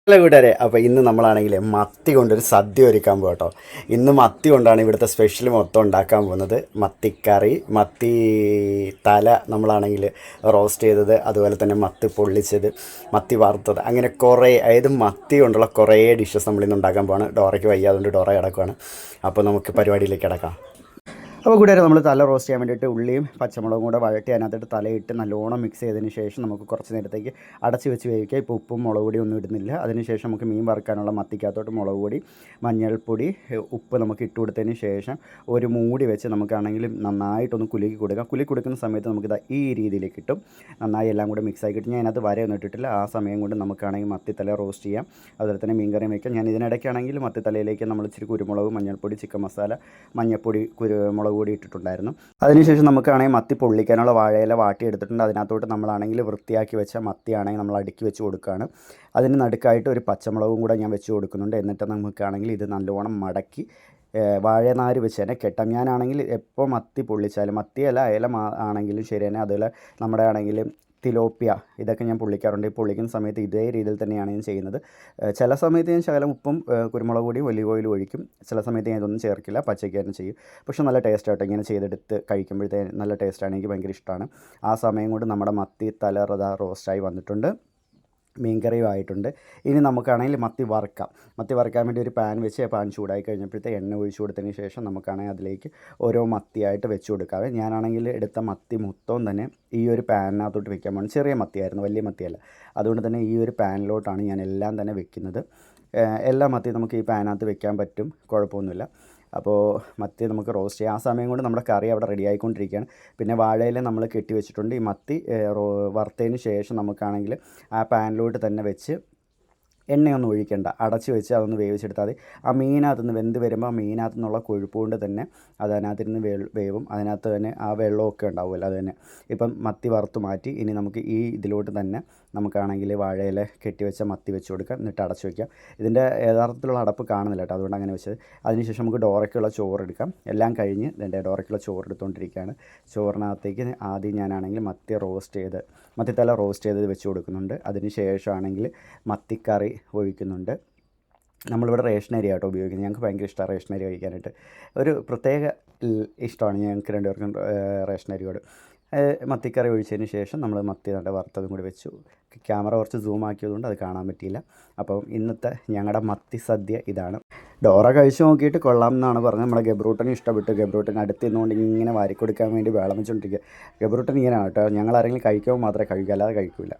Hello കൂട്ടുകാരെ, അപ്പോൾ ഇന്ന് നമ്മളാണെങ്കിൽ മത്തി കൊണ്ടൊരു സദ്യ ഒരുക്കാൻ പോകട്ടോ. ഇന്ന് മത്തി കൊണ്ടാണ് ഇവിടുത്തെ സ്പെഷ്യൽ മൊത്തം ഉണ്ടാക്കാൻ പോകുന്നത്. മത്തിക്കറി, മത്തി തല നമ്മളാണെങ്കിൽ റോസ്റ്റ് ചെയ്തത്, അതുപോലെ തന്നെ മത്തി പൊള്ളിച്ചത്, മത്തി വറുത്തത്, അങ്ങനെ കുറേ, അതായത് മത്തി കൊണ്ടുള്ള കുറേ ഡിഷസ് നമ്മളിന്ന് ഉണ്ടാക്കാൻ പോവാണ്. ഡോറയ്ക്ക് വയ്യാതുകൊണ്ട് ഡോറ കിടക്കുവാണ്. അപ്പോൾ നമുക്ക് പരിപാടിയിലേക്ക് കിടക്കാം. അപ്പോൾ കൂടെ നമ്മൾ തല റോസ്റ്റ് ചെയ്യാൻ വേണ്ടിയിട്ട് ഉള്ളിയും പച്ചമുളകും കൂടെ വഴറ്റി അതിനകത്തിട്ട് തലയിട്ട് നല്ലോണം മിക്സ് ചെയ്തതിന് ശേഷം നമുക്ക് കുറച്ച് നേരത്തേക്ക് അടച്ച് വെച്ച് വേവിക്കുക. ഇപ്പോൾ ഉപ്പും മുളക് പൊടി ഒന്നും ഇടുന്നില്ല. അതിനുശേഷം നമുക്ക് മീൻ വറുക്കാനുള്ള മത്തിക്കകത്തോട്ട് മുളക് പൊടി, മഞ്ഞൾപ്പൊടി, ഉപ്പ് നമുക്ക് ഇട്ട് കൊടുത്തതിന് ശേഷം ഒരു മൂടി വെച്ച് നമുക്കാണെങ്കിൽ നന്നായിട്ടൊന്ന് കുലുക്കി കൊടുക്കാം. കുലുക്കി കൊടുക്കുന്ന സമയത്ത് നമുക്കിത് ഈ രീതിയിലേക്ക് കിട്ടും. നന്നായി എല്ലാം കൂടെ മിക്സായി കിട്ടും. ഞാൻ അതിനകത്ത് വരയൊന്നും ഇട്ടിട്ടില്ല. ആ സമയം കൊണ്ട് നമുക്കാണെങ്കിൽ മത്തിത്തല റോസ്റ്റ് ചെയ്യാം. അതുപോലെ തന്നെ മീൻ കറിയും വയ്ക്കാം. ഞാൻ ഇതിനിടയ്ക്കാണെങ്കിൽ മത്തിത്തലയിലേക്ക് നമ്മൾ ഇച്ചിരി കുരുമുളക്, മഞ്ഞൾപ്പൊടി, ചിക്കൻ മസാല, മഞ്ഞൾപ്പൊടി, കുരുമുളക് കൂടി ഇട്ടിട്ടുണ്ടായിരുന്നു. അതിനുശേഷം നമുക്കാണെങ്കിൽ മത്തി പൊള്ളിക്കാനുള്ള വാഴയില വാട്ടിയെടുത്തിട്ടുണ്ട്. അതിനകത്തോട്ട് നമ്മളാണെങ്കിൽ വൃത്തിയാക്കി വെച്ച മത്തിയാണെങ്കിൽ നമ്മൾ അടുക്കി വെച്ച് കൊടുക്കുകയാണ്. അതിന് നടുക്കായിട്ട് ഒരു പച്ചമുളകും കൂടെ ഞാൻ വെച്ച് കൊടുക്കുന്നുണ്ട്. എന്നിട്ട് നമുക്കാണെങ്കിൽ ഇത് നല്ലോണം മടക്കി വാഴനാര് വെച്ച് തന്നെ കെട്ടാം. ഞാനാണെങ്കിൽ എപ്പോൾ മത്തി പൊള്ളിച്ചാലും, മത്തിയല്ല അയല ആണെങ്കിലും ശരി തന്നെ, അതുപോലെ നമ്മുടെ ആണെങ്കിലും തിലോപ്പിയ, ഇതൊക്കെ ഞാൻ പൊള്ളിക്കാറുണ്ട്. ഈ പൊള്ളിക്കുന്ന സമയത്ത് ഇതേ രീതിയിൽ തന്നെയാണ് ഞാൻ ചെയ്യുന്നത്. ചില സമയത്ത് ഞാൻ ശകലം ഉപ്പും കുരുമുളക് പൊടിയും ഒലിവ് ഓയിലും ഒഴിക്കും. ചില സമയത്ത് ഞാൻ ഇതൊന്നും ചേർക്കില്ല, പച്ചയ്ക്ക് തന്നെ ചെയ്യും. പക്ഷേ നല്ല ടേസ്റ്റ് ആയിട്ട് ഇങ്ങനെ ചെയ്തെടുത്ത് കഴിക്കുമ്പോഴത്തേന് നല്ല ടേസ്റ്റാണ്. എനിക്ക് ഭയങ്കര ഇഷ്ടമാണ്. ആ സമയം കൊണ്ട് നമ്മുടെ മത്തി തല റോസ്റ്റായി വന്നിട്ടുണ്ട്. മീൻ കറിയും ആയിട്ടുണ്ട്. ഇനി നമുക്കാണെങ്കിൽ മത്തി വറുക്കാം. മത്തി വറുക്കാൻ വേണ്ടി ഒരു പാൻ വെച്ച് പാൻ ചൂടായി കഴിഞ്ഞപ്പോഴത്തെ എണ്ണ ഒഴിച്ചു കൊടുത്തതിന് ശേഷം നമുക്കാണെങ്കിൽ അതിലേക്ക് ഓരോ മത്തിയായിട്ട് വെച്ച് കൊടുക്കാവേ. ഞാനാണെങ്കിൽ എടുത്ത മത്തി മൊത്തവും തന്നെ ഈ ഒരു പാനിനകത്തോട്ട് വെക്കാൻ പോകുന്നത്. ചെറിയ മത്തിയായിരുന്നു, വലിയ മത്തിയല്ല. അതുകൊണ്ട് തന്നെ ഈ ഒരു പാനിലോട്ടാണ് ഞാൻ എല്ലാം തന്നെ വെക്കുന്നത്. എല്ലാ മത്തിയും നമുക്ക് ഈ പാനിനകത്ത് വെക്കാൻ പറ്റും, കുഴപ്പമൊന്നുമില്ല. അപ്പോൾ മത്തി നമുക്ക് റോസ്റ്റ് ചെയ്യാം. ആ സമയം കൊണ്ട് നമ്മുടെ കറി അവിടെ റെഡി ആയിക്കൊണ്ടിരിക്കുകയാണ്. പിന്നെ വാഴയില നമ്മൾ കെട്ടി വെച്ചിട്ടുണ്ട്. ഈ മത്തി വറുത്തതിന് ശേഷം നമുക്കാണെങ്കിൽ ആ പാനിലോട്ട് തന്നെ വെച്ച് എണ്ണയൊന്നും ഒഴിക്കേണ്ട, അടച്ച് വെച്ച് അതൊന്ന് വേവിച്ചെടുത്താൽ മതി. ആ മീനകത്തുനിന്ന് വെന്ത് വരുമ്പോൾ ആ മീനകത്തു നിന്നുള്ള കൊഴുപ്പ് കൊണ്ട് തന്നെ അത് അതിനകത്തിരുന്ന് വേവും. അതിനകത്ത് തന്നെ ആ വെള്ളമൊക്കെ ഉണ്ടാവുമല്ലോ, അത് തന്നെ. ഇപ്പം മത്തി വറുത്ത് മാറ്റി. ഇനി നമുക്ക് ഈ ഇതിലോട്ട് തന്നെ നമുക്കാണെങ്കിൽ വാഴയില കെട്ടിവെച്ച മത്തി വെച്ച് കൊടുക്കാം. എന്നിട്ട് അടച്ച് വയ്ക്കാം. ഇതിൻ്റെ യഥാർത്ഥത്തിലുള്ള അടപ്പ് കാണുന്നില്ല കേട്ടോ, അതുകൊണ്ട് അങ്ങനെ വെച്ചത്. അതിനുശേഷം നമുക്ക് ഡോറയ്ക്കുള്ള ചോറെടുക്കാം. എല്ലാം കഴിഞ്ഞ് ഇതിൻ്റെ ഡോറയ്ക്കുള്ള ചോറ് എടുത്തുകൊണ്ടിരിക്കുകയാണ്. ചോറിനകത്തേക്ക് ആദ്യം ഞാനാണെങ്കിൽ മത്തിത്തല റോസ്റ്റ് ചെയ്ത് വെച്ച് കൊടുക്കുന്നുണ്ട്. അതിന് ശേഷമാണെങ്കിൽ മത്തിക്കറി ഒഴിക്കുന്നുണ്ട്. നമ്മളിവിടെ റേഷൻ അരി ആട്ടോ ഉപയോഗിക്കുന്നത്. ഞങ്ങൾക്ക് ഭയങ്കര ഇഷ്ടമാണ് റേഷൻ അരി കഴിക്കാനായിട്ട്. ഒരു പ്രത്യേക ഇഷ്ടമാണ് ഞങ്ങൾക്ക് രണ്ടുപേർക്കും റേഷൻ അരിയോട്. മത്തിക്കറി ഒഴിച്ചതിന് ശേഷം നമ്മൾ മത്തി നല്ല വറുത്തതും കൂടി വെച്ചു. ക്യാമറ കുറച്ച് സൂം ആക്കിയതുകൊണ്ട് അത് കാണാൻ പറ്റിയില്ല. അപ്പം ഇന്നത്തെ ഞങ്ങളുടെ മത്തി സദ്യ ഇതാണ്. ഡോറ കഴിച്ച് നോക്കിയിട്ട് കൊള്ളാം എന്നാണ് പറഞ്ഞത്. നമ്മുടെ ഗബ്രൂട്ടന് ഇഷ്ടപ്പെട്ടു. ഗബ്രൂട്ടൻ അടുത്ത് നിന്നുകൊണ്ട് ഇങ്ങനെ വാരിക്കൊടുക്കാൻ വേണ്ടി വേളം വെച്ചുകൊണ്ടിരിക്കുക. ഗബ്രൂട്ടൻ ഇങ്ങനെയാണ് കേട്ടോ, ഞങ്ങൾ ആരെങ്കിലും കഴിക്കുമ്പോൾ മാത്രമേ കഴിക്കൂ, അല്ലാതെ കഴിക്കില്ല.